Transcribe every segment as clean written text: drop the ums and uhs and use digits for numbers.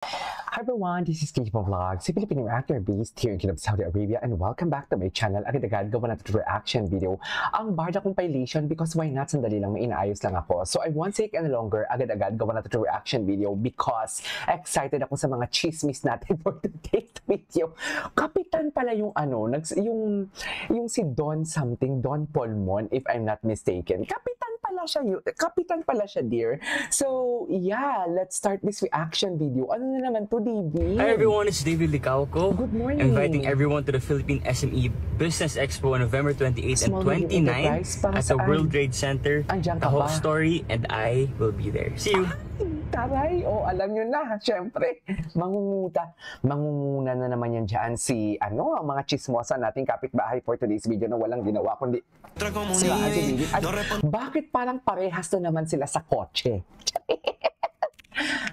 Hi everyone, this is Kijipo Vlog, si Filipino actor based here in Kingdom of Saudi Arabia, and welcome back to my channel. Agad-agad gawa natin reaction video ang barda compilation because why not, sandali lang, may inaayos lang ako. So I won't take any longer, agad-agad gawa natin reaction video because excited ako sa mga chismis natin for today's video. Kapitan pala yung yung si Don something, Don Polmon if I'm not mistaken. Kapitan pala siya, dear. So, yeah, let's start this reaction video. Ano na naman to, David? Hi everyone, it's David Licauco. Good morning. Inviting everyone to the Philippine SME Business Expo on November 28 and 29 at the World Trade Center. The whole story and I will be there. See you! Taray, alam nyo na, syempre, mangunguna na naman yan dyan ang mga chismosa nating kapitbahay for today's video na walang ginawa, kundi sila David. Bakit parang parehas na naman sila sa kotse?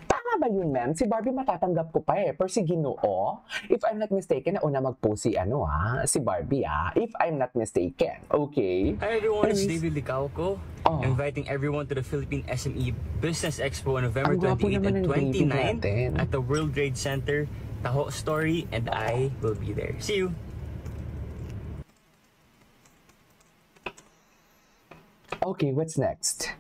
Tama ba yun, ma'am? Si Barbie matatanggap ko pa pero si Ginoo, if I'm not mistaken, nauna mag-post si Barbie, if I'm not mistaken. Okay? Hi everyone, it's David Licauco. Inviting everyone to the Philippine SME Business Expo on November 28 and 29 at the World Trade Center. The whole story and I will be there. See you! Okay, what's next?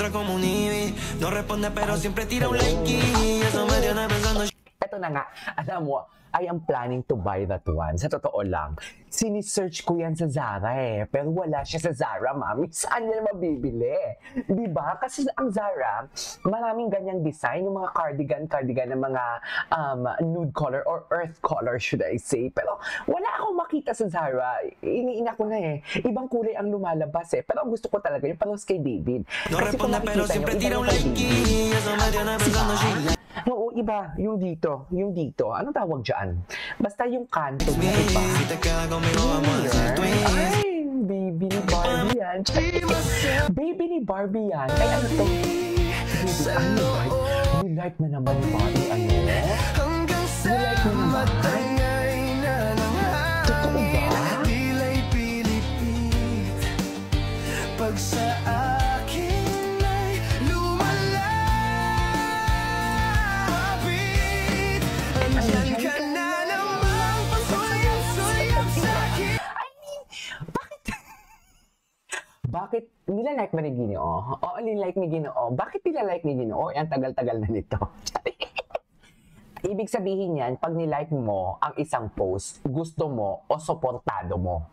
Como un Ivy, no responde pero siempre tira un like y eso me tiene pensando. Ito na nga, alam mo, I am planning to buy that one. Sa totoo lang, sinisearch ko yan sa Zara pero wala siya sa Zara, mami. Saan niya mabibili? Diba? Kasi ang Zara, maraming ganyang design, yung mga cardigan ng mga nude color or earth color, should I say. Pero wala akong makita sa Zara. Iniina ko na ibang kulay ang lumalabas Pero ang gusto ko talaga yung palos kay David. Kasi kung makikita nyo, iba yung kay David. Oo, iba. Yung dito. Anong tawag dyan? Basta yung kanto na iba. Ay, baby ni Barbie yan. Baby ni Barbie yan. Ay, ano to? Nilike na naman ni Barbie, Nilike na naman. Totoo ba? Pag sa akin ay lumalapit, andyan ka na naman, pasulyap sa akin. Bakit nilalike ba ni Ginoo? Oo, nilalike ni Ginoo. Bakit nilalike ni Ginoo? Ang tagal-tagal na nito. Ibig sabihin yan, pag nilike mo ang isang post, gusto mo o suportado mo.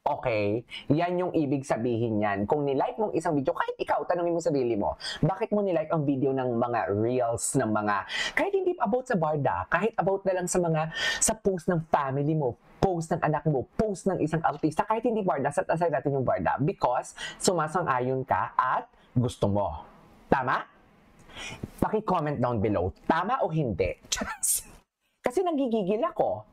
Okay? Yan yung ibig sabihin yan. Kung nilike mong isang video, kahit ikaw, tanungin mo sa sarili mo, bakit mo nilike ang video ng mga reels, ng mga, kahit hindi about sa barda, kahit about na lang sa post ng family mo, post ng anak mo, post ng isang artista, kahit hindi barda, set aside natin yung barda because sumasang-ayon ka at gusto mo. Tama? Paki-comment down below, tama o hindi? Kasi nagigigil ako.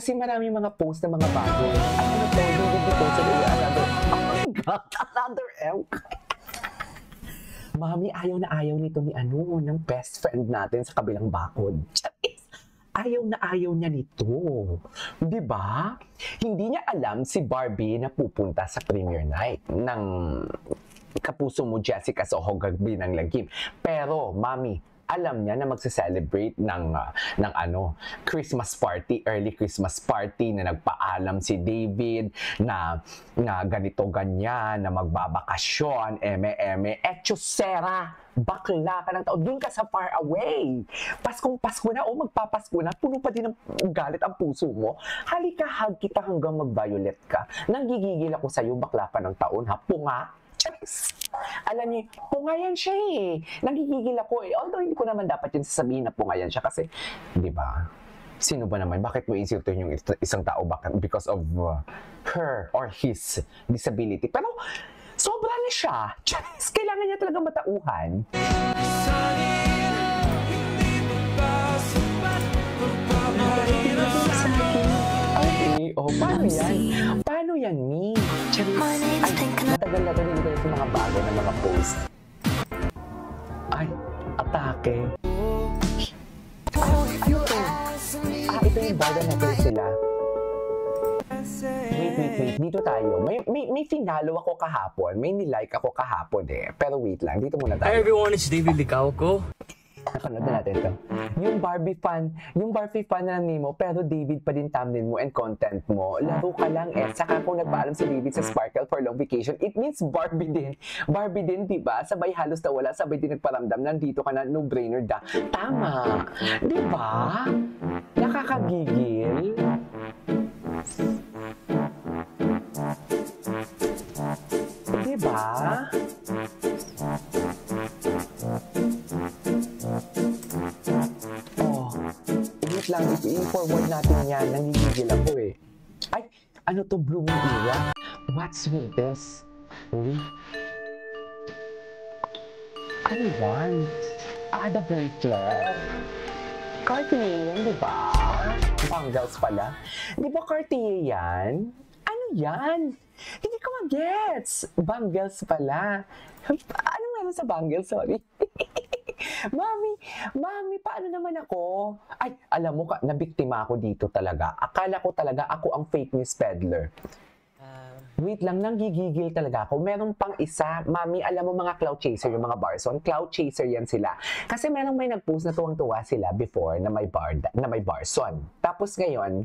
Kasi maraming mga post ng mga bago. Ano to? Hindi post sa another. Oh my God! Another M. Mami, ayaw nito ng best friend natin sa kabilang bakod. Ayaw niya nito. Diba? Hindi niya alam si Barbie na pupunta sa premiere night ng Kapuso Mo Jessica Soho Gabi ng Lagim. Pero, mami, alam niya na magse-celebrate ng Christmas party, early Christmas party, na nagpaalam si David na ganito ganyan, na magbabakasyon, etchosera. Bakla ka ng taon, doon ka sa far away. Paskong Pasko na, magpapasko na, puno pa din ng galit ang puso mo. Halika, hug kita hanggang mag-violet ka. Nanggigigil ako sa'yo, bakla ka ng taon, ha? Punga. Charis! Alam niyo, pungayan siya eh. Nagigigil ako eh. Although hindi ko naman dapat yun sasabihin na pungayan siya kasi, di ba? Sino ba naman? Bakit mo insultuhin yung isang tao? Bakit? Because of her or his disability. Pero, sobra na siya. Charis, kailangan niya talaga matauhan. Okay, oh, paano yan? Paano yan, Mi? Charis, ay, matagal na ito dito sa mga bago na mga post. Ay, atake. Ano to? Ito yung bago na sila. Wait. Dito tayo. May finalo ako kahapon. May nilike ako kahapon eh. Pero wait lang. Dito muna tayo. Hi everyone, it's David Licauco. Nakanood na natin ito. Yung Barbie fan na lang mo, pero David pa din thumbnail mo and content mo. Laro ka lang eh. Saka kung nagpaalam si David sa Sparkle for long vacation, it means Barbie din. Barbie din, diba? Sabay halos na wala, sabay din nagparamdam. Nandito ka na, no-brainer da. Tama. Diba? Nakakagigil. Diba? Lang, i-forward natin yan. Nangigigil ako eh. Ay, ano to, blooming era? What's with this? Ano yan? The bracelet. Cartier yan, di ba? Bangles pala. Di ba Cartier yan? Ano yan? Hindi ko mag-gets. Bangles pala. Ano meron sa bangles? Sorry. Mami, paano naman ako? Ay, alam mo, nabiktima ako dito talaga. Akala ko talaga ako ang fake news peddler. Wait lang, nanggigigil talaga ako. Meron pang isa, Mami, alam mo mga cloud chaser, yung mga barson. Cloud chaser yan sila. Kasi merong may nag-post na tuwang-tuwa sila before na may barson. Tapos ngayon,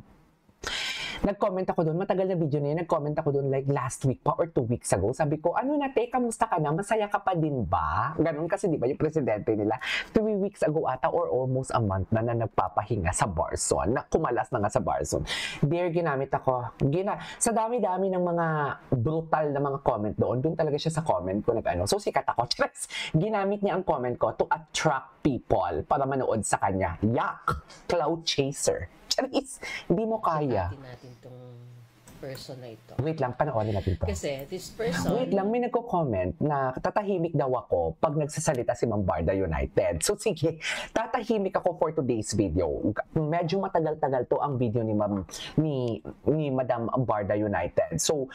nag-comment ako doon, matagal na video na yun, nag-comment ako doon like last week pa or 2 weeks ago. Sabi ko, ano na te, kamusta ka na? Masaya ka pa din ba? Ganun kasi di ba yung presidente nila, 3 weeks ago ata or almost a month na nagpapahinga sa Barson, na kumalas na nga sa Barson. There, ginamit ako. Sa dami-dami ng mga brutal na mga comment doon talaga siya sa comment ko nag-ano. So sikat ako. Ginamit niya ang comment ko to attract people para manood sa kanya. Yak! Cloud chaser. Charis, hindi mo kaya. Sikatin natin tong person na ito. Wait lang, panoorin natin ito. Kasi this person... Wait lang, may nagko-comment na tatahimik daw ako pag nagsasalita si Ma'am Barda United. So sige, tatahimik ako for today's video. Medyo matagal-tagal to ang video ni Madam Barda United. So,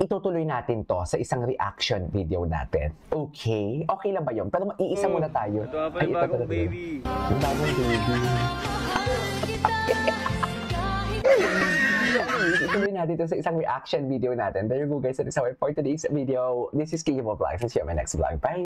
itutuloy natin to sa isang reaction video natin. Okay? Okay lang ba yun? Pero iisa muna tayo. Ito pa yung bagong baby. Yung bagong baby. Ituloy natin ito sa isang reaction video natin. There you go guys. That is how for today's video. This is Kiyamo Vlogs. And see you on my next vlog. Bye!